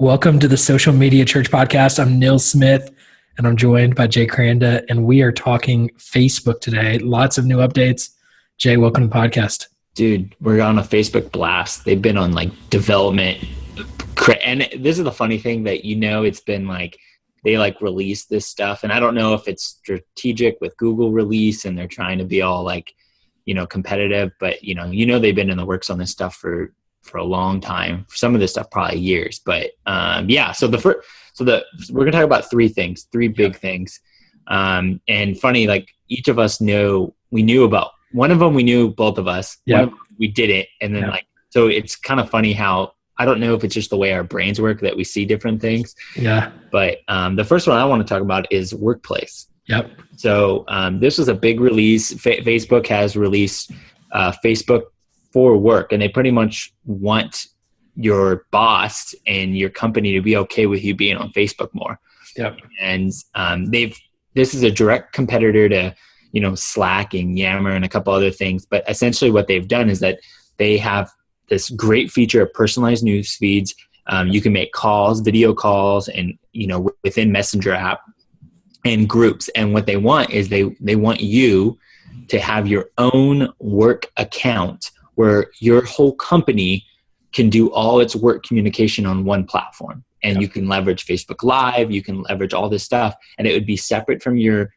Welcome to the Social Media Church Podcast. I'm Neil Smith, and I'm joined by Jay Cranda, and we are talking Facebook today. Lots of new updates. Jay, welcome to the podcast. Dude, we're on a Facebook blast. They've been on development. And this is the funny thing that, it's been they release this stuff. And I don't know if it's strategic with Google release and they're trying to be all competitive, but they've been in the works on this stuff for a long time. For some of this stuff, probably years. But so we're gonna talk about three big things. And funny, each of us we knew about one of them. We knew both of us. Yeah, we didn't. And then so it's kind of funny how I don't know if it's just the way our brains work that we see different things. Yeah. But the first one I want to talk about is workplace. Yep. So this was a big release. Facebook has released Facebook for work, and they pretty much want your boss and your company to be okay with you being on Facebook more. Yep. And this is a direct competitor to, Slack and Yammer and a couple other things. But essentially what they've done is that they have this great feature of personalized news feeds. You can make calls, video calls, and, within Messenger app and groups. And what they want is they want you to have your own work account where your whole company can do all its work communication on one platform. And you can leverage Facebook Live, you can leverage all this stuff, and it would be separate from your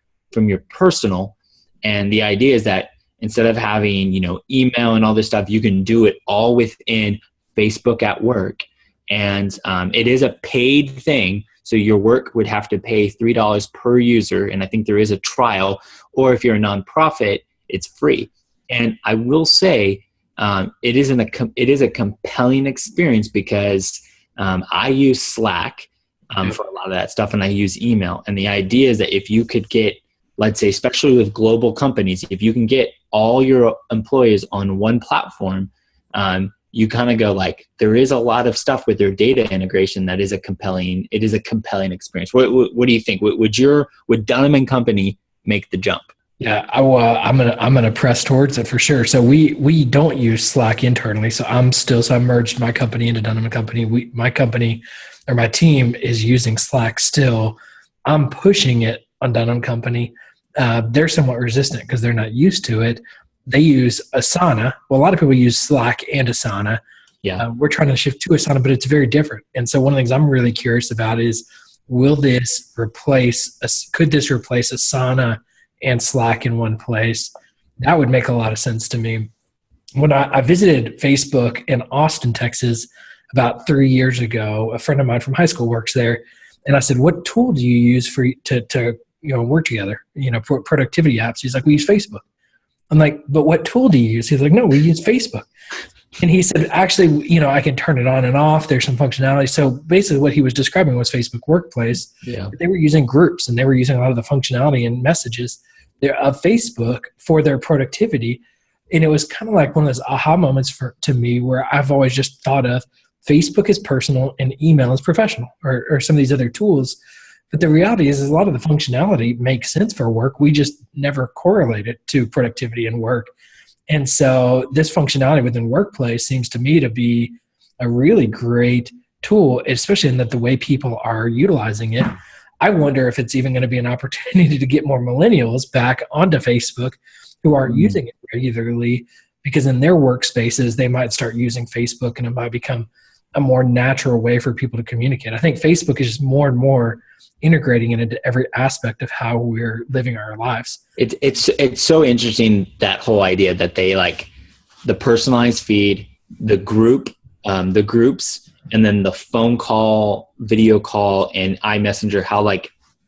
personal. And the idea is that instead of having, email and all this stuff, you can do it all within Facebook at Work. And it is a paid thing. So your work would have to pay $3 per user. And I think there is a trial, or if you're a nonprofit, it's free. And I will say, it is a compelling experience because I use Slack for a lot of that stuff, and I use email. And the idea is that if you could get, let's say, especially with global companies, if you can get all your employees on one platform, you kind of go there is a lot of stuff with their data integration that is a compelling experience. What do you think? Would Dunham & Company make the jump? Yeah, I'm gonna press towards it for sure. So we don't use Slack internally. So I merged my company into Dunham & Company. My company or my team is using Slack still. I'm pushing it on Dunham & Company. They're somewhat resistant because they're not used to it. They use Asana. Well, a lot of people use Slack and Asana. Yeah, we're trying to shift to Asana, but it's very different. And so one of the things I'm really curious about is, could this replace Asana and Slack in one place? That would make a lot of sense to me. When I visited Facebook in Austin, Texas, about 3 years ago, a friend of mine from high school works there, and I said, "What tool do you use to work together? Productivity apps?" He's like, "We use Facebook." I'm like, "But what tool do you use?" He's like, "No, we use Facebook." And he said, "Actually, I can turn it on and off. There's some functionality." So basically what he was describing was Facebook Workplace. Yeah. They were using groups, and they were using a lot of the functionality and messages of Facebook for their productivity. And it was kind of like one of those aha moments to me, where I've always just thought of Facebook as personal and email as professional, or some of these other tools. But the reality is a lot of the functionality makes sense for work. We just never correlate it to productivity and work. And so this functionality within Workplace seems to me to be a really great tool, especially in that the way people are utilizing it. I wonder if it's even going to be an opportunity to get more millennials back onto Facebook who aren't using it regularly, because in their workspaces, they might start using Facebook and it might become a more natural way for people to communicate. I think Facebook is just more and more integrating it into every aspect of how we're living our lives. It's so interesting, that whole idea that they the personalized feed, the groups, and then the phone call, video call, and iMessenger. How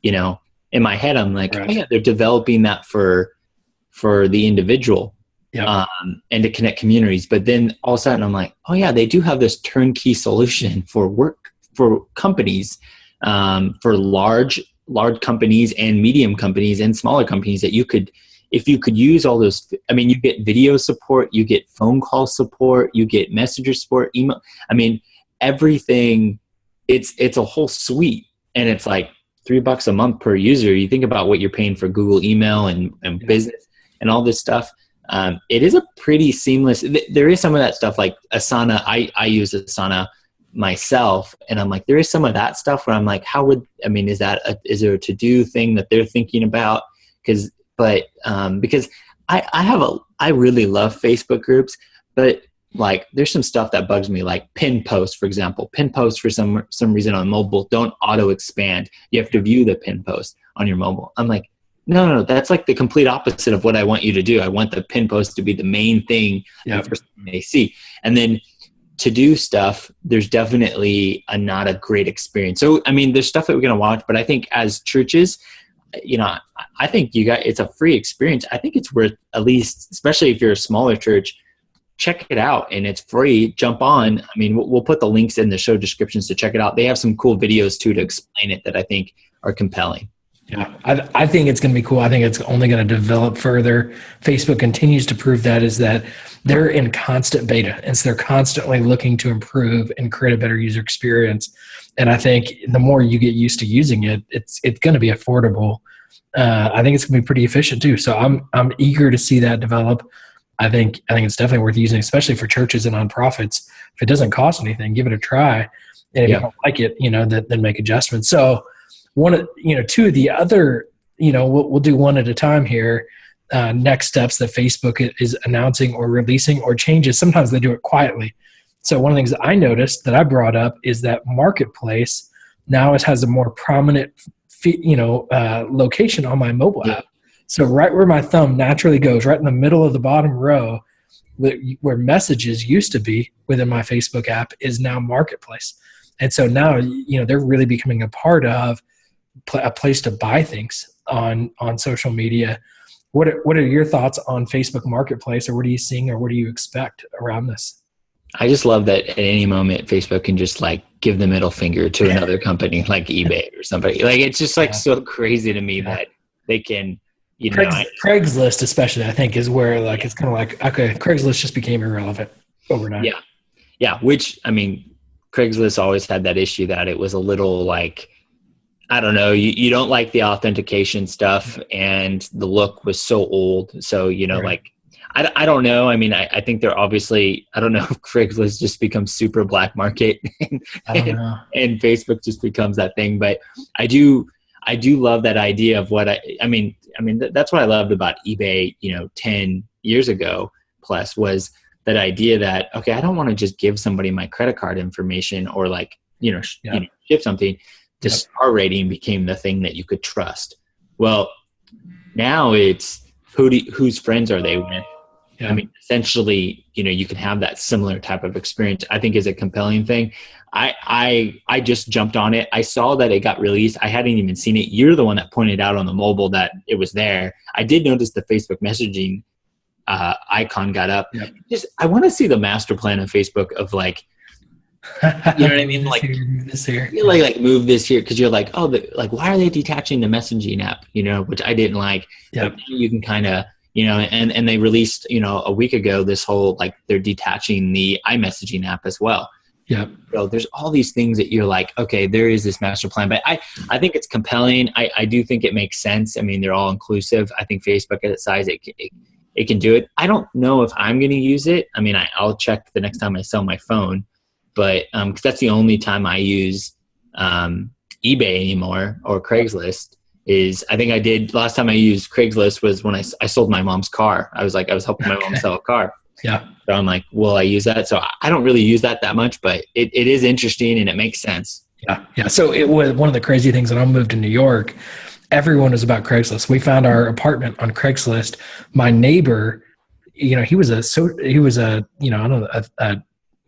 in my head I'm like, right. Oh yeah, they're developing that for the individual. Yep. And to connect communities. But then all of a sudden I'm like, oh yeah, they do have this turnkey solution for companies, for large companies and medium companies and smaller companies, that if you could use all those, you get video support, you get phone call support, you get messenger support, email. Everything, it's a whole suite, and it's like $3 a month per user. You think about what you're paying for Google email and business and all this stuff. It is a pretty seamless. There is some of that stuff like Asana. I use Asana myself, and I'm like, there is some of that stuff where I'm like, is there a to-do thing that they're thinking about? Because I really love Facebook groups, but like there's some stuff that bugs me, like pin posts, for example. Pin posts for some reason on mobile don't auto expand. You have to view the pin post on your mobile. I'm like, no, that's like the complete opposite of what I want you to do. I want the pin post to be the main thing the first thing they see. And then to do stuff, there's definitely not a great experience. So, I mean, there's stuff that we're going to watch, but I think as churches, I think it's a free experience. I think it's worth, at least, especially if you're a smaller church, check it out, and it's free. Jump on. I mean, we'll put the links in the show descriptions to check it out. They have some cool videos too to explain it that I think are compelling. Yeah, I think it's going to be cool. I think it's only going to develop further. Facebook continues to prove that they're in constant beta, and so they're constantly looking to improve and create a better user experience. And I think the more you get used to using it, it's going to be affordable. I think it's going to be pretty efficient too. So I'm eager to see that develop. I think it's definitely worth using, especially for churches and nonprofits. If it doesn't cost anything, give it a try. And if you don't like it, then make adjustments. So two of the other, we'll do one at a time here. Next steps that Facebook is announcing or releasing or changes. Sometimes they do it quietly. So one of the things that I noticed that I brought up is that Marketplace now has a more prominent, location on my mobile app. So right where my thumb naturally goes, right in the middle of the bottom row, where messages used to be within my Facebook app, is now Marketplace. And so now, they're really becoming a part of a place to buy things on social media. What are your thoughts on Facebook Marketplace, or what are you seeing, or what do you expect around this? I just love that at any moment Facebook can just like give the middle finger to another company like eBay or somebody. Like it's just like so crazy to me that they can, Craigslist especially, I think, is where like it's kind of like, okay, Craigslist just became irrelevant overnight. Yeah. Which, I mean, Craigslist always had that issue that it was a little like, I don't know, you don't like the authentication stuff, and the look was so old. So, like, I don't know. I mean, I think they're obviously, I don't know if Craigslist just becomes super black market and Facebook just becomes that thing. But I do love that idea of I mean, that's what I loved about eBay, 10 years ago plus, was that idea that, okay, I don't want to just give somebody my credit card information or like, ship something. The star rating became the thing that you could trust. Well, now it's whose friends are they with? I mean, essentially, you can have that similar type of experience. I think is a compelling thing. I just jumped on it. I saw that it got released. I hadn't even seen it. You're the one that pointed out on the mobile that it was there. I did notice the Facebook messaging icon got up. I want to see the master plan of Facebook of like, you know what I mean? Like move this here. Like move this here, because you're like, oh, why are they detaching the messaging app? Which I didn't like. But you can kind of, and they released, a week ago, this whole like they're detaching the iMessaging app as well. So there's all these things that you're like, okay, there is this master plan, but I think it's compelling. I do think it makes sense. I mean, they're all inclusive. I think Facebook at its size, it can do it. I don't know if I'm going to use it. I mean, I'll check the next time I sell my phone. But because that's the only time I use eBay anymore or Craigslist is, I think I did last time I used Craigslist was when I sold my mom's car. I was helping my mom sell a car. So I'm like, will I use that? So I don't really use that much, but it is interesting and it makes sense. Yeah. So it was one of the crazy things when I moved to New York. Everyone was about Craigslist. We found our apartment on Craigslist. My neighbor, he was a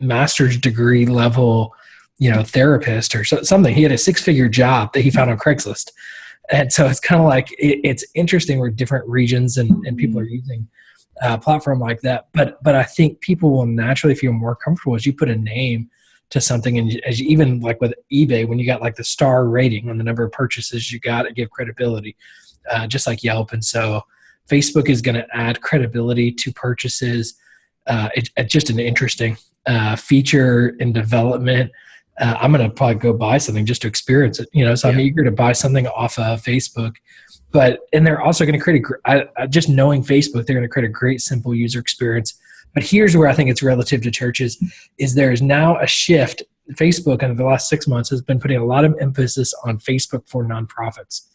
master's degree level, therapist or something. He had a 6-figure job that he found on Craigslist. And so it's kind of like, it's interesting where different regions and people are using a platform like that. But I think people will naturally feel more comfortable as you put a name to something. And as you, even like with eBay, when you got like the star rating on the number of purchases you got, it give credibility, just like Yelp. And so Facebook is going to add credibility to purchases. It's just an interesting feature in development. I'm going to probably go buy something just to experience it, so I'm eager to buy something off of Facebook. And they're also going to create just knowing Facebook, they're going to create a great, simple user experience. But here's where I think it's relative to churches is there is now a shift Facebook in the last 6 months has been putting a lot of emphasis on Facebook for nonprofits.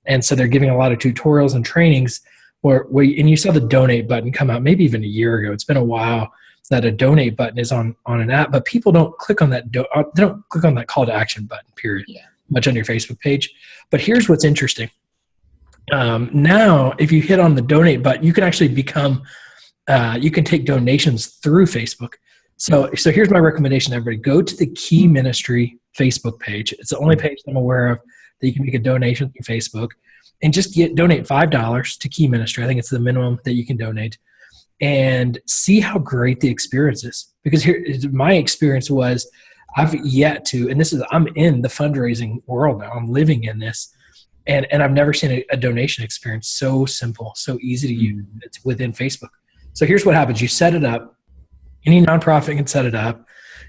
And so they're giving a lot of tutorials and trainings and you saw the donate button come out maybe even a year ago. It's been a while that a donate button is on an app, but people don't click on that. They don't click on that call to action button, period, much on your Facebook page. But here's what's interesting. Now, if you hit on the donate button, you can actually you can take donations through Facebook. So here's my recommendation, everybody. Go to the Key Ministry Facebook page. It's the only page I'm aware of that you can make a donation through Facebook, and just donate $5 to Key Ministry. I think it's the minimum that you can donate, and see how great the experience is. Because my experience was, I've yet to, and I'm in the fundraising world now. I'm living in this, and I've never seen a donation experience so simple, so easy to use. It's within Facebook. So here's what happens. You set it up. Any nonprofit can set it up,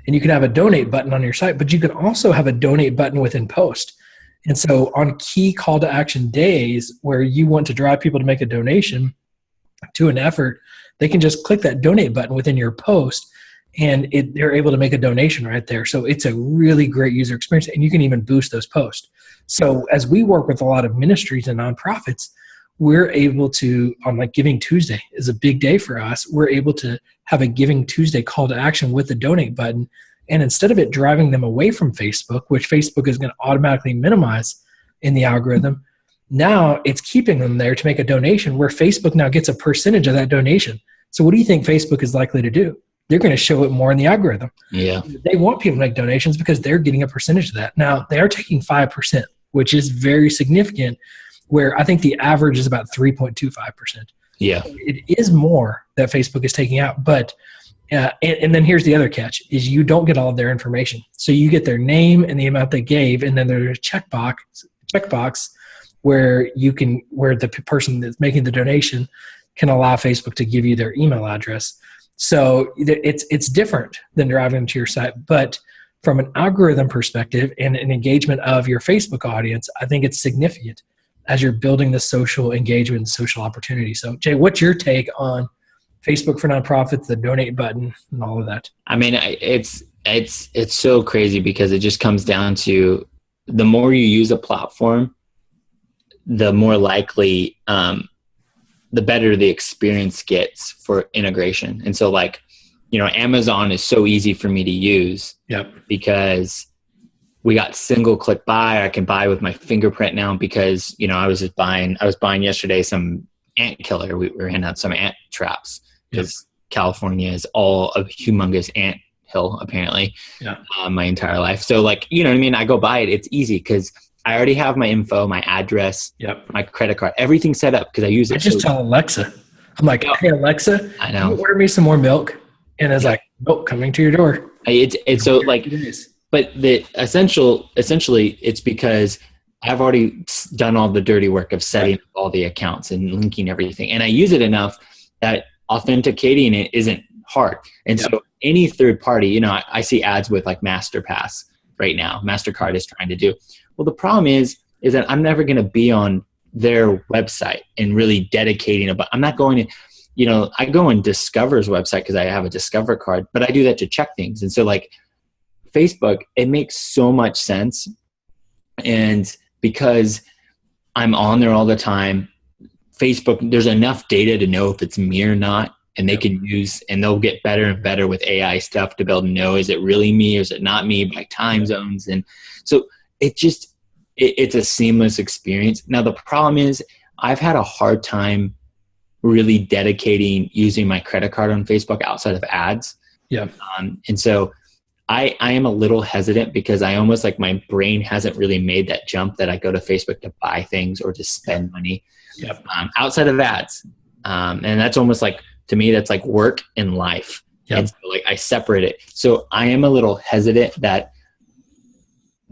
and you can have a donate button on your site, but you can also have a donate button within Post. And so on key call to action days where you want to drive people to make a donation to an effort, they can just click that donate button within your post, and they're able to make a donation right there. So it's a really great user experience, and you can even boost those posts. So as we work with a lot of ministries and nonprofits, we're able to, on like Giving Tuesday is a big day for us, we're able to have a Giving Tuesday call to action with the donate button. And instead of it driving them away from Facebook, which Facebook is going to automatically minimize in the algorithm, now it's keeping them there to make a donation, where Facebook now gets a percentage of that donation. So what do you think Facebook is likely to do? They're going to show it more in the algorithm. Yeah. They want people to make donations because they're getting a percentage of that. Now, they are taking 5%, which is very significant, where I think the average is about 3.25%. Yeah. So it is more that Facebook is taking out, but and then here's the other catch, is you don't get all of their information. So you get their name and the amount they gave, and then there's a checkbox where the person that's making the donation can allow Facebook to give you their email address. So it's different than driving them to your site, but from an algorithm perspective and an engagement of your Facebook audience, I think it's significant as you're building the social engagement and social opportunity. So Jay, what's your take on Facebook for nonprofits, the donate button, and all of that? I mean, it's so crazy, because it just comes down to, the more you use a platform, the more likely, the better the experience gets for integration. And so, like, Amazon is so easy for me to use. Yep. Because we got single click buy. I can buy with my fingerprint now, because, I was buying yesterday some ant killer. We were handing out some ant traps, because California is all a humongous ant hill, apparently, my entire life. So, like, you know what I mean? I go buy it. It's easy because I already have my info, my address, my credit card, everything set up, because I use it. I just tell Alexa, I'm like, hey, Alexa, I know, order me some more milk. And it's like, oh, coming to your door. It's so, like, but essentially it's because I've already done all the dirty work of setting up all the accounts and linking everything. And I use it enough that authenticating it isn't hard. And so any third party, I see ads with like MasterPass right now. MasterCard is trying to do. Well, the problem is that I'm never going to be on their website and really dedicating but I'm not going to, I go on Discover's website because I have a Discover card, but I do that to check things. And so, like, Facebook, it makes so much sense. And because I'm on there all the time, Facebook, there's enough data to know if it's me or not. And they can use, and they'll get better and better with AI stuff to be able to know, is it really me or is it not me, by time zones. And so it's a seamless experience. Now, the problem is I've had a hard time really dedicating using my credit card on Facebook outside of ads. Yeah. And so I am a little hesitant, because I almost, like, my brain hasn't really made that jump that I go to Facebook to buy things or to spend money outside of ads. And that's almost like, to me, that's like work and life. Yep. And so, like, I separate it. So I am a little hesitant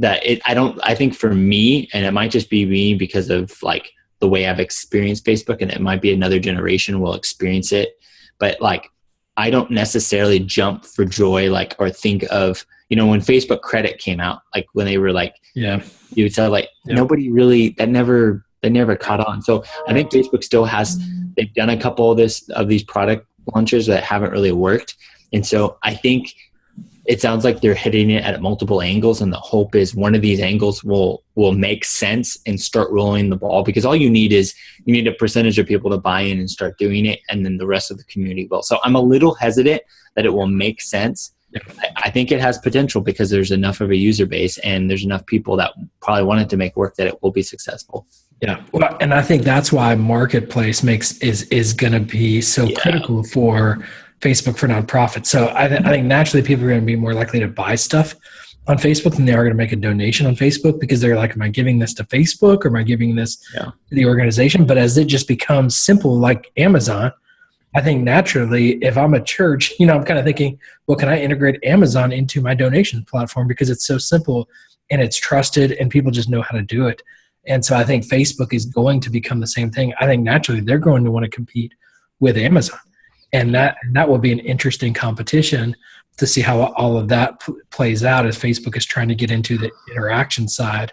I think for me, and it might just be me because of, like, the way I've experienced Facebook, and it might be another generation will experience it. But, like, I don't necessarily jump for joy, like, or think of, when Facebook credit came out, like, when they were like, you would tell, like, nobody really, that never caught on. So I think Facebook still they've done a couple of these product launches that haven't really worked. And so I think it sounds like they're hitting it at multiple angles, and the hope is one of these angles will make sense and start rolling the ball, because all you need is a percentage of people to buy in and start doing it, and then the rest of the community will. So I'm a little hesitant that it will make sense. I think it has potential because there's enough of a user base and there's enough people that probably want it to make work that it will be successful. Yeah. Well, and I think that's why marketplace is going to be so critical for Facebook for nonprofits. So I think naturally people are going to be more likely to buy stuff on Facebook than they are going to make a donation on Facebook, because they're like, am I giving this to Facebook or am I giving this to the organization? But as it just becomes simple, like Amazon, I think naturally, if I'm a church, I'm kind of thinking, well, can I integrate Amazon into my donation platform, because it's so simple and it's trusted and people just know how to do it. And so I think Facebook is going to become the same thing. I think naturally they're going to want to compete with Amazon. And that will be an interesting competition to see how all of that plays out as Facebook is trying to get into the interaction side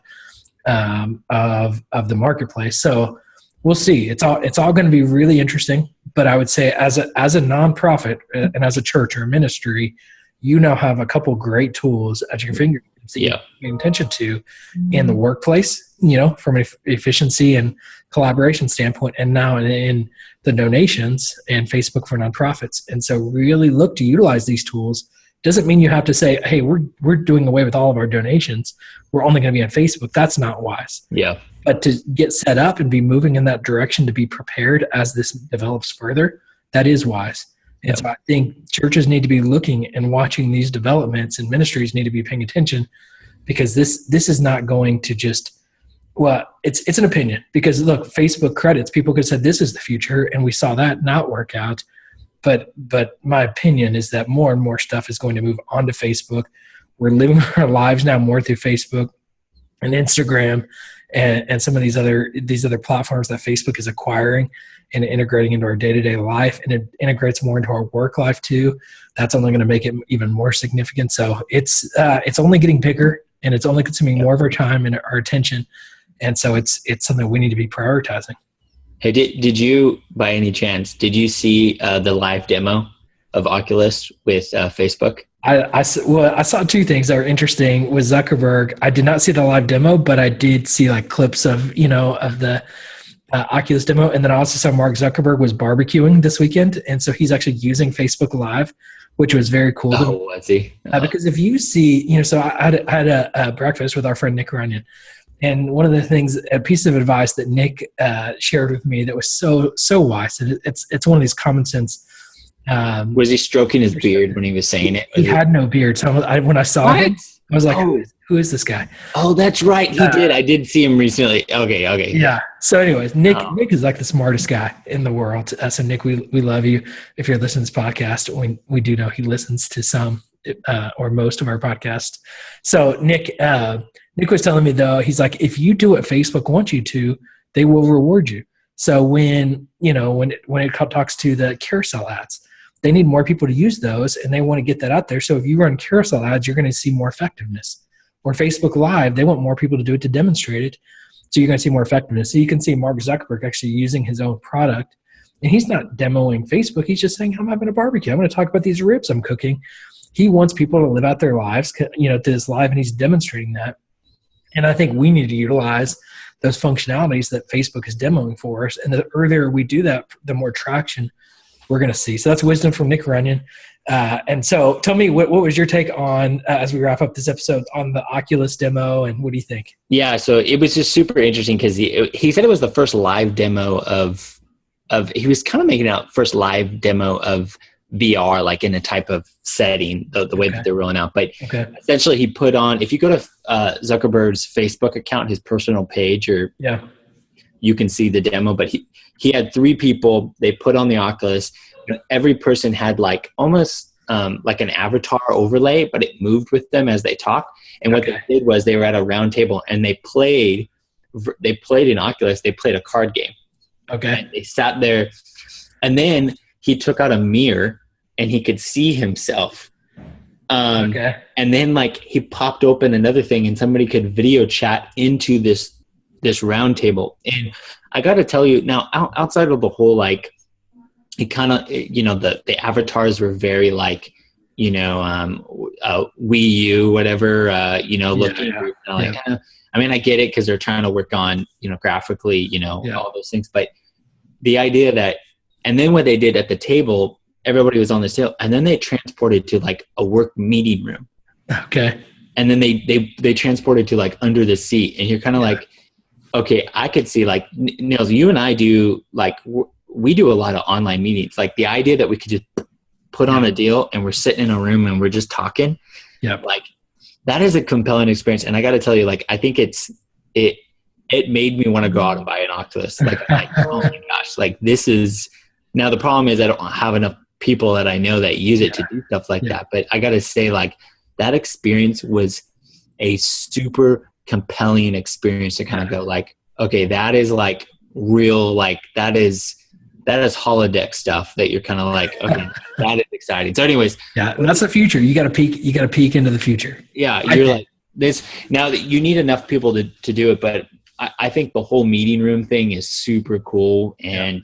of the marketplace. So we'll see. It's all going to be really interesting. But I would say as a nonprofit and as a church or a ministry, you now have a couple great tools at your fingertips that you pay attention to in the workplace, from an efficiency and collaboration standpoint, and now in the donations and Facebook for nonprofits. And so really look to utilize these tools. Doesn't mean you have to say, hey, we're doing away with all of our donations. We're only going to be on Facebook. That's not wise. Yeah. But to get set up and be moving in that direction, to be prepared as this develops further, that is wise. And so I think churches need to be looking and watching these developments, and ministries need to be paying attention, because this is not going to just, well, it's an opinion, because look, Facebook credits, people could have said this is the future, and we saw that not work out. But my opinion is that more and more stuff is going to move onto Facebook. We're living our lives now more through Facebook and Instagram and some of these other platforms that Facebook is acquiring and integrating into our day-to-day life, and it integrates more into our work life too. That's only going to make it even more significant. So it's only getting bigger, and it's only consuming more of our time and our attention. And so it's something we need to be prioritizing. Hey, did you, by any chance, see the live demo of Oculus with Facebook? I saw two things that were interesting with Zuckerberg. I did not see the live demo, but I did see like clips of the Oculus demo. And then I also saw Mark Zuckerberg was barbecuing this weekend. And so he's actually using Facebook Live, which was very cool. Oh, I see. Because if you see, so I had a breakfast with our friend Nick Runyon. And one of the things, a piece of advice that Nick shared with me that was so wise, and it's one of these common sense. Was he stroking his beard when he was saying it? He had no beard. So when I saw him, I was like, who is this guy? Oh, that's right. He did. I did see him recently. Okay. Yeah. So anyways, Nick is like the smartest guy in the world. So Nick, we love you. If you're listening to this podcast, we do know he listens to some or most of our podcasts. So Nick was telling me, though, he's like, if you do what Facebook wants you to, they will reward you. So when it talks to the carousel ads, they need more people to use those, and they want to get that out there. So if you run carousel ads, you're going to see more effectiveness. Or Facebook Live, they want more people to do it to demonstrate it. So you're going to see more effectiveness. So you can see Mark Zuckerberg actually using his own product. And he's not demoing Facebook. He's just saying, I'm having a barbecue. I'm going to talk about these ribs I'm cooking. He wants people to live out their lives, to this live, and he's demonstrating that. And I think we need to utilize those functionalities that Facebook is demoing for us. And the earlier we do that, the more traction we're going to see. So that's wisdom from Nick Runyon. And so tell me, what was your take on, as we wrap up this episode, on the Oculus demo, and what do you think? Yeah, so it was just super interesting because he said it was the first live demo of he was kind of making out first live demo of VR, like in a type of setting, the way that they're rolling out. But essentially he put on, if you go to Zuckerberg's Facebook account, his personal page, you can see the demo, but he had 3 people, they put on the Oculus, and every person had like almost like an avatar overlay, but it moved with them as they talked. And what they did was they were at a round table and they played in Oculus, they played a card game. And they sat there, and then he took out a mirror and he could see himself. And then like he popped open another thing and somebody could video chat into this round table. And I got to tell you now, outside of the whole, like, it kind of, the avatars were very like, Wii U, whatever, looking. Yeah. Like, I mean, I get it because they're trying to work on, graphically, all those things. But the idea that, and then what they did at the table, everybody was on this table, and then they transported to like a work meeting room. Okay. And then they transported to like under the seat, and you're kind of like, okay, I could see like Nils, you and I do like we do a lot of online meetings. Like the idea that we could just put on a deal and we're sitting in a room and we're just talking. Yeah. Like that is a compelling experience. And I got to tell you, like, I think it made me want to go out and buy an Oculus. Like, I'm like, oh my gosh, like this is, now the problem is I don't have enough people that I know that use it to do stuff like that. But I got to say, like, that experience was a super compelling experience to kind of go like, okay, that is like real, like that is holodeck stuff that you're kind of like, okay, that is exciting. So anyways, that's the future. You got to peek into the future. Yeah. You're like this now that you need enough people to do it. But I think the whole meeting room thing is super cool. And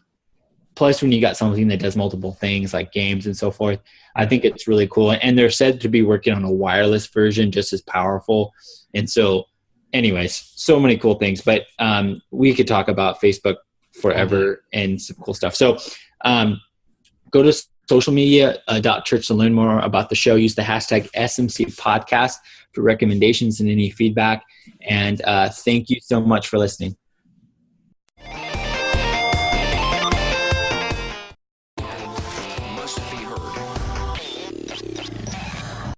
plus when you got something that does multiple things like games and so forth, I think it's really cool. And they're said to be working on a wireless version just as powerful. And so anyways, so many cool things, but we could talk about Facebook forever and some cool stuff. So go to social media.church to learn more about the show. Use the hashtag SMC Podcast for recommendations and any feedback. And thank you so much for listening.